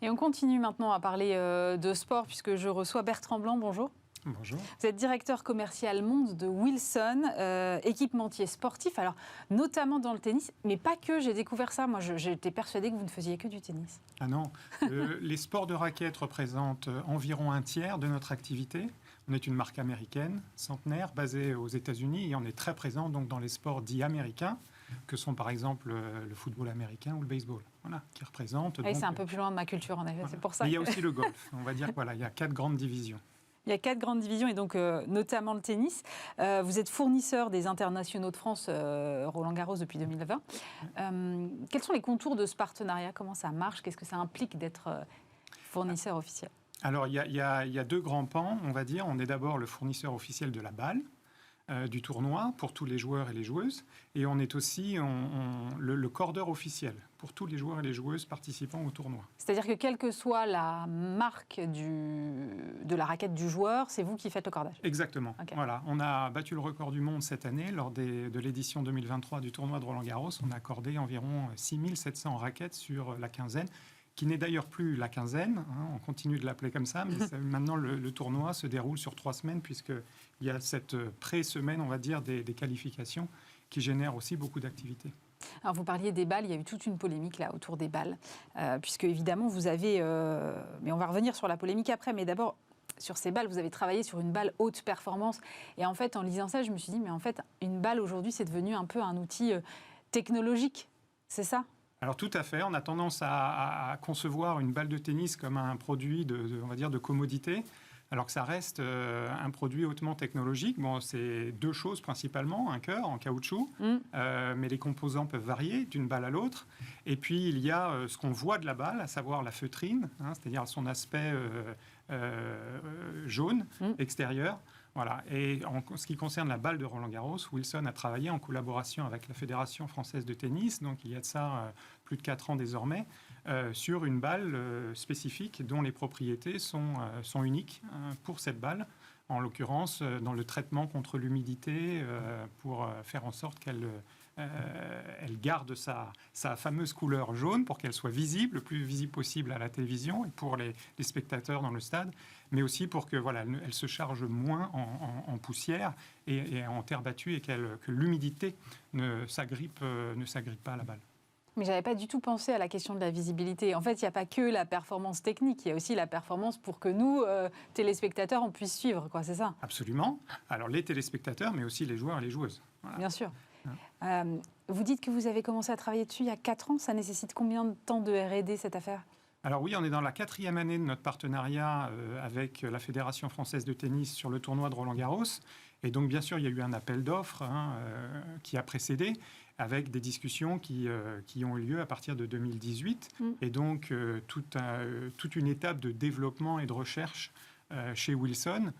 Et on continue maintenant à parler de sport puisque je reçois Bertrand Blanc. Bonjour. Bonjour. Vous êtes directeur commercial monde de Wilson, équipementier sportif, alors notamment dans le tennis, mais pas que, j'ai découvert ça. Moi, j'étais persuadée que vous ne faisiez que du tennis. Ah non, les sports de raquettes représentent environ un tiers de notre activité. On est une marque américaine, centenaire, basée aux États-Unis et on est très présent donc, dans les sports dits américains, que sont par exemple le football américain ou le baseball, voilà, qui représentent... Oui, c'est un peu plus loin de ma culture, en effet, voilà. C'est pour ça. Mais il y a aussi le golf, on va dire qu'il voilà, y a 4 grandes divisions. Il y a 4 grandes divisions et donc notamment le tennis. Vous êtes fournisseur des internationaux de France Roland-Garros depuis 2020. Quels sont les contours de ce partenariat? Comment ça marche? Qu'est-ce que ça implique d'être fournisseur officiel? Alors, il y a 2 grands pans, on va dire. On est d'abord le fournisseur officiel de la balle, du tournoi, pour tous les joueurs et les joueuses. Et on est aussi le cordeur officiel pour tous les joueurs et les joueuses participant au tournoi. C'est-à-dire que quelle que soit la marque de la raquette du joueur, c'est vous qui faites le cordage? Exactement. Okay. Voilà. On a battu le record du monde cette année lors de l'édition 2023 du tournoi de Roland-Garros. On a accordé environ 6700 raquettes sur la quinzaine, qui n'est d'ailleurs plus la quinzaine, hein, on continue de l'appeler comme ça, mais maintenant le tournoi se déroule sur 3 semaines, puisqu'il y a cette pré-semaine, on va dire, des qualifications qui génèrent aussi beaucoup d'activités. Alors vous parliez des balles, il y a eu toute une polémique là autour des balles, puisque évidemment vous avez, mais on va revenir sur la polémique après, mais d'abord sur ces balles, vous avez travaillé sur une balle haute performance, et en fait en lisant ça, je me suis dit, mais en fait une balle aujourd'hui c'est devenu un peu un outil technologique, c'est ça ? Alors tout à fait, on a tendance à concevoir une balle de tennis comme un produit on va dire de commodité, alors que ça reste un produit hautement technologique. Bon, c'est 2 choses principalement, un cœur en caoutchouc, mais les composants peuvent varier d'une balle à l'autre. Et puis il y a ce qu'on voit de la balle, à savoir la feutrine, hein, c'est-à-dire son aspect jaune extérieur. Voilà. Et en ce qui concerne la balle de Roland-Garros, Wilson a travaillé en collaboration avec la Fédération française de tennis, donc il y a de ça plus de 4 ans désormais, sur une balle spécifique dont les propriétés sont uniques pour cette balle, en l'occurrence dans le traitement contre l'humidité pour faire en sorte qu'elle garde sa fameuse couleur jaune pour qu'elle soit visible, le plus visible possible à la télévision et pour les spectateurs dans le stade, mais aussi pour que voilà, elle se charge moins en poussière et en terre battue et que l'humidité ne s'agrippe pas à la balle. Mais je n'avais pas du tout pensé à la question de la visibilité. En fait, il n'y a pas que la performance technique, il y a aussi la performance pour que nous, téléspectateurs, on puisse suivre, quoi, c'est ça? Absolument. Alors les téléspectateurs, mais aussi les joueurs et les joueuses. Voilà. Bien sûr. Vous dites que vous avez commencé à travailler dessus il y a 4 ans. Ça nécessite combien de temps de R&D, cette affaire? Alors oui, on est dans la 4e année de notre partenariat avec la Fédération française de tennis sur le tournoi de Roland-Garros. Et donc, bien sûr, il y a eu un appel d'offres qui a précédé, avec des discussions qui ont eu lieu à partir de 2018. Et donc, toute une étape de développement et de recherche chez Wilson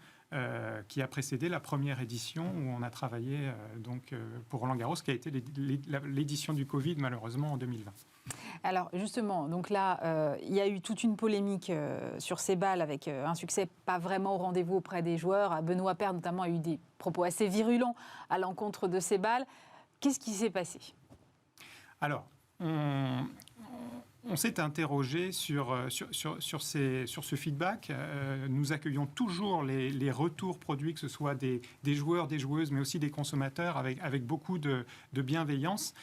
qui a précédé la première édition où on a travaillé pour Roland-Garros, qui a été l'édition du Covid, malheureusement, en 2020. Alors justement, donc là, il y a eu toute une polémique sur ces balles avec un succès pas vraiment au rendez-vous auprès des joueurs. Benoît Paire, notamment, a eu des propos assez virulents à l'encontre de ces balles. Qu'est-ce qui s'est passé? Alors, on s'est interrogé sur ce feedback. Nous accueillons toujours les retours produits, que ce soit des joueurs, des joueuses, mais aussi des consommateurs, avec beaucoup de bienveillance.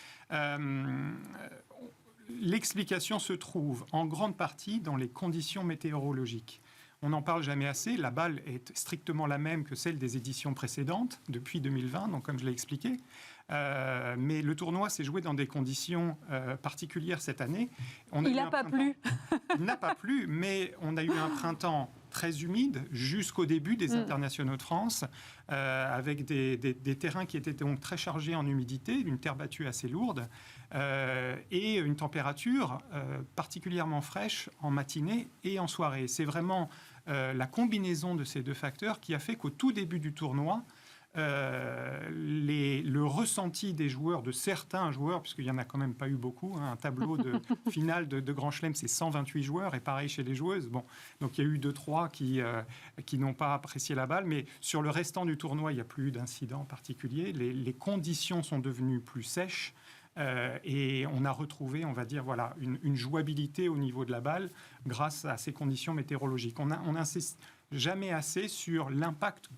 L'explication se trouve en grande partie dans les conditions météorologiques. On n'en parle jamais assez. La balle est strictement la même que celle des éditions précédentes, depuis 2020, donc comme je l'ai expliqué. Mais le tournoi s'est joué dans des conditions particulières cette année. Il n'a pas plu. Il n'a pas plu, mais on a eu un printemps très humide jusqu'au début des internationaux de France, avec des terrains qui étaient donc très chargés en humidité, une terre battue assez lourde, et une température particulièrement fraîche en matinée et en soirée. C'est vraiment la combinaison de ces 2 facteurs qui a fait qu'au tout début du tournoi, le ressenti des joueurs, de certains joueurs, puisqu'il n'y en a quand même pas eu beaucoup, un tableau de finale de Grand Chelem, c'est 128 joueurs, et pareil chez les joueuses. Bon, donc il y a eu 2-3 qui n'ont pas apprécié la balle, mais sur le restant du tournoi, il n'y a plus eu d'incidents particuliers. Les conditions sont devenues plus sèches, Et on a retrouvé, on va dire, voilà, une jouabilité au niveau de la balle grâce à ces conditions météorologiques. On n'insiste jamais assez sur l'impact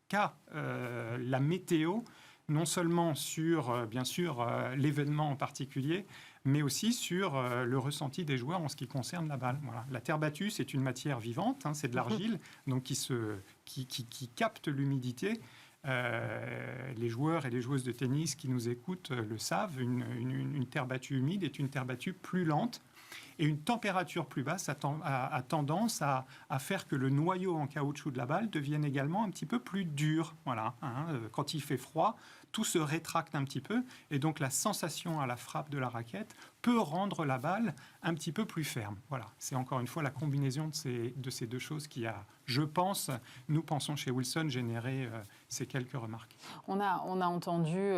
qu'a la météo, non seulement sur, bien sûr, l'événement en particulier, mais aussi sur le ressenti des joueurs en ce qui concerne la balle. Voilà. La terre battue, c'est une matière vivante, hein, c'est de l'argile, donc qui capte l'humidité. Les joueurs et les joueuses de tennis qui nous écoutent le savent, une terre battue humide est une terre battue plus lente. Et une température plus basse a tendance à faire que le noyau en caoutchouc de la balle devienne également un petit peu plus dur. Voilà, hein. Quand il fait froid, tout se rétracte un petit peu. Et donc la sensation à la frappe de la raquette peut rendre la balle un petit peu plus ferme. Voilà, c'est encore une fois la combinaison de ces deux choses qui a, je pense, nous pensons chez Wilson, généré ces quelques remarques. On a entendu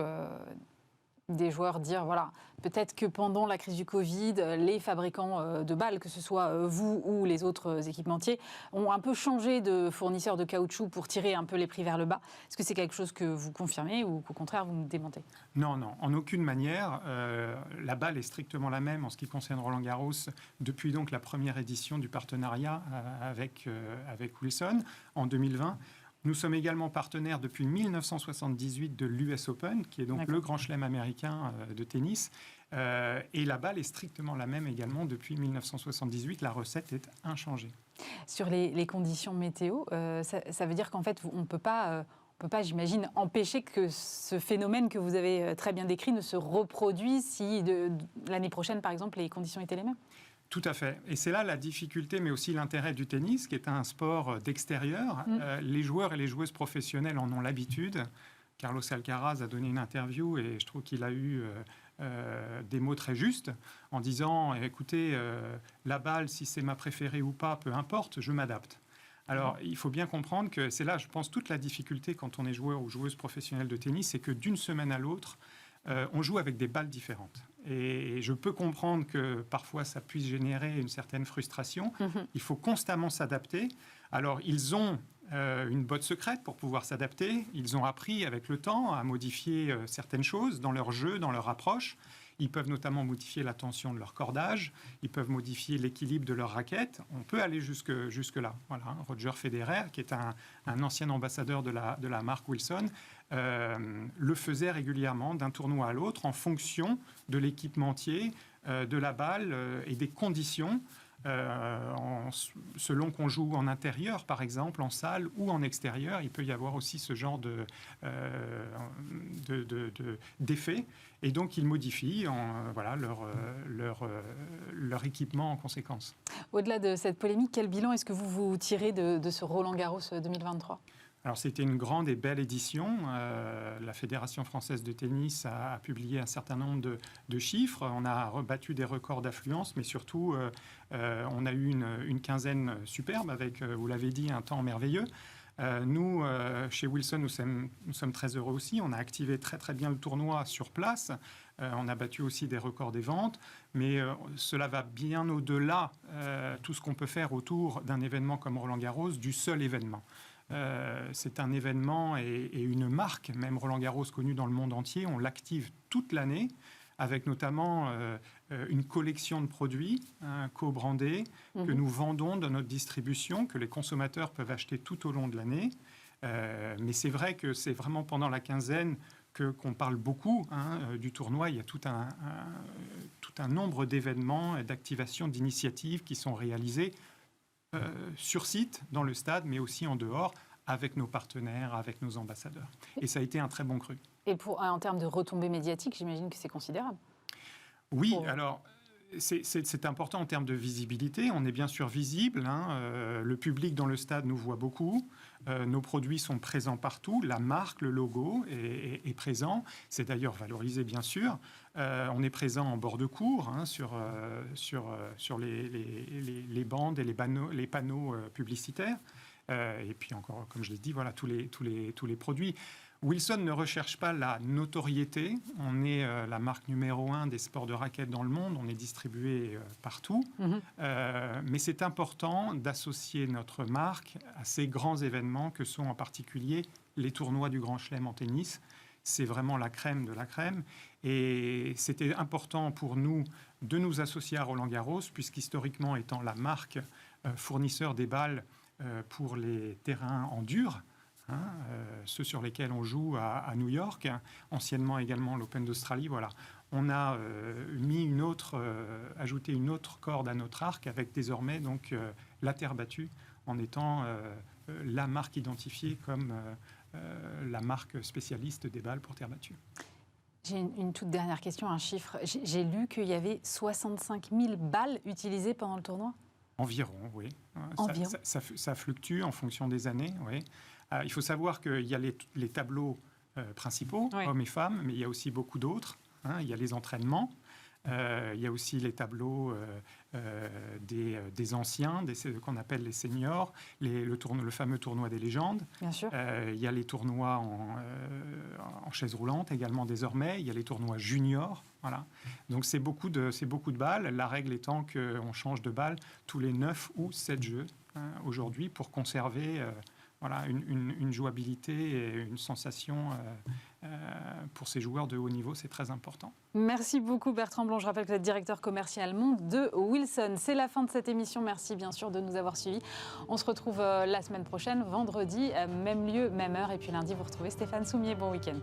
des joueurs dire, voilà, peut-être que pendant la crise du Covid, les fabricants de balles, que ce soit vous ou les autres équipementiers, ont un peu changé de fournisseur de caoutchouc pour tirer un peu les prix vers le bas. Est-ce que c'est quelque chose que vous confirmez ou qu'au contraire, vous me démentez ? Non, en aucune manière. La balle est strictement la même en ce qui concerne Roland-Garros depuis donc la première édition du partenariat avec Wilson en 2020. Nous sommes également partenaires depuis 1978 de l'US Open, qui est donc le grand chelem américain de tennis. Et la balle est strictement la même également depuis 1978. La recette est inchangée. Sur les conditions météo, ça veut dire qu'en fait, on ne peut pas, j'imagine, empêcher que ce phénomène que vous avez très bien décrit ne se reproduise si l'année prochaine, par exemple, les conditions étaient les mêmes ? Tout à fait. Et c'est là la difficulté, mais aussi l'intérêt du tennis, qui est un sport d'extérieur. Les joueurs et les joueuses professionnelles en ont l'habitude. Carlos Alcaraz a donné une interview et je trouve qu'il a eu des mots très justes en disant, écoutez, la balle, si c'est ma préférée ou pas, peu importe, je m'adapte. Alors, il faut bien comprendre que c'est là, je pense, toute la difficulté quand on est joueur ou joueuse professionnelle de tennis, c'est que d'une semaine à l'autre, on joue avec des balles différentes. Et je peux comprendre que parfois ça puisse générer une certaine frustration. Il faut constamment s'adapter. Alors, ils ont une botte secrète pour pouvoir s'adapter. Ils ont appris avec le temps à modifier certaines choses dans leur jeu, dans leur approche. Ils peuvent notamment modifier la tension de leur cordage. Ils peuvent modifier l'équilibre de leur raquette. On peut aller jusque-là. Voilà. Roger Federer, qui est un ancien ambassadeur de la marque Wilson, le faisait régulièrement d'un tournoi à l'autre en fonction de l'équipementier, de la balle et des conditions. Selon qu'on joue en intérieur, par exemple, en salle ou en extérieur, il peut y avoir aussi ce genre d'effet. Et donc, ils modifient leur équipement en conséquence. Au-delà de cette polémique, quel bilan est-ce que vous tirez de ce Roland-Garros 2023 ? Alors, c'était une grande et belle édition. La Fédération française de tennis a publié un certain nombre de chiffres. On a rebattu des records d'affluence, mais surtout, on a eu une quinzaine superbe avec, vous l'avez dit, un temps merveilleux. Nous, chez Wilson, nous sommes très heureux aussi. On a activé très, très bien le tournoi sur place. On a battu aussi des records des ventes. Mais cela va bien au-delà tout ce qu'on peut faire autour d'un événement comme Roland-Garros, du seul événement. C'est un événement et une marque, même Roland-Garros connue dans le monde entier. On l'active toute l'année avec notamment une collection de produits co-brandés que nous vendons dans notre distribution, que les consommateurs peuvent acheter tout au long de l'année. Mais c'est vrai que c'est vraiment pendant la quinzaine qu'on parle beaucoup du tournoi. Il y a tout un nombre d'événements et d'activations, d'initiatives qui sont réalisées sur site, dans le stade, mais aussi en dehors, avec nos partenaires, avec nos ambassadeurs. Et ça a été un très bon cru. Et en termes de retombées médiatiques, j'imagine que c'est considérable. Oui, alors c'est important en termes de visibilité. On est bien sûr visible. Le public dans le stade nous voit beaucoup. Nos produits sont présents partout. La marque, le logo est présent. C'est d'ailleurs valorisé, bien sûr. On est présent en bord de cours, sur les bandes et les panneaux publicitaires. Et puis encore, comme je l'ai dit, voilà tous les produits. Wilson ne recherche pas la notoriété. On est la marque numéro 1 des sports de raquettes dans le monde. On est distribué partout. Mais c'est important d'associer notre marque à ces grands événements que sont en particulier les tournois du Grand Chelem en tennis, c'est vraiment la crème de la crème. Et c'était important pour nous de nous associer à Roland-Garros, puisqu'historiquement étant la marque fournisseur des balles pour les terrains en dur, ceux sur lesquels on joue à New York, anciennement également l'Open d'Australie, voilà. On a ajouté une autre corde à notre arc avec désormais donc la terre battue en étant la marque identifiée comme la marque spécialiste des balles pour terre battue. J'ai une toute dernière question, un chiffre. J'ai lu qu'il y avait 65 000 balles utilisées pendant le tournoi. Environ, oui. Environ. Ça fluctue en fonction des années, oui. Il faut savoir qu'il y a les tableaux principaux, oui. Hommes et femmes, mais il y a aussi beaucoup d'autres. Il y a les entraînements, il y a aussi les tableaux des anciens, qu'on appelle les seniors, le fameux tournoi des légendes. Bien sûr. Il y a les tournois en chaise roulante également désormais. Il y a les tournois juniors. Voilà. Donc c'est beaucoup de balles. La règle étant qu'on change de balle tous les 9 ou 7 jeux aujourd'hui pour conserver une jouabilité et une sensation pour ces joueurs de haut niveau, c'est très important. Merci beaucoup Bertrand Blonge. Je rappelle que vous êtes directeur commercial monde de Wilson. C'est la fin de cette émission. Merci bien sûr de nous avoir suivis. On se retrouve la semaine prochaine, vendredi, même lieu, même heure. Et puis lundi, vous retrouvez Stéphane Soumier. Bon week-end.